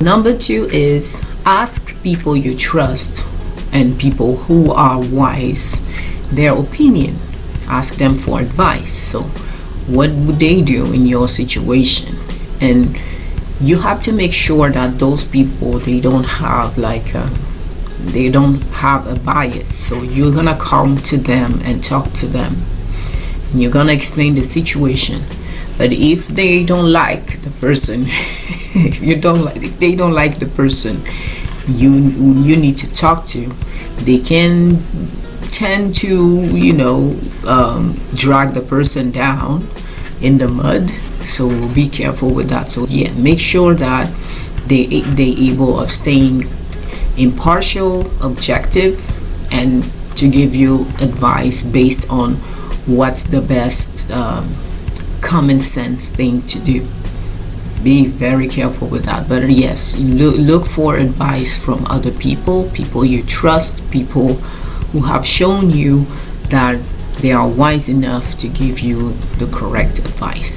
Number two is ask people you trust and people who are wise their opinion. Ask them for advice. So, what would they do in your situation? And you have to make sure that those people they don't have a bias. So you're gonna come to them and talk to them, and you're gonna explain the situation. But if they don't like the person, if they don't like the person you need to talk to, they can tend to drag the person down in the mud. So be careful with that. So yeah, make sure that they able of staying impartial, objective, and to give you advice based on what's the best common sense thing to do. Be very careful with that. But yes, look for advice from other people you trust, people who have shown you that they are wise enough to give you the correct advice.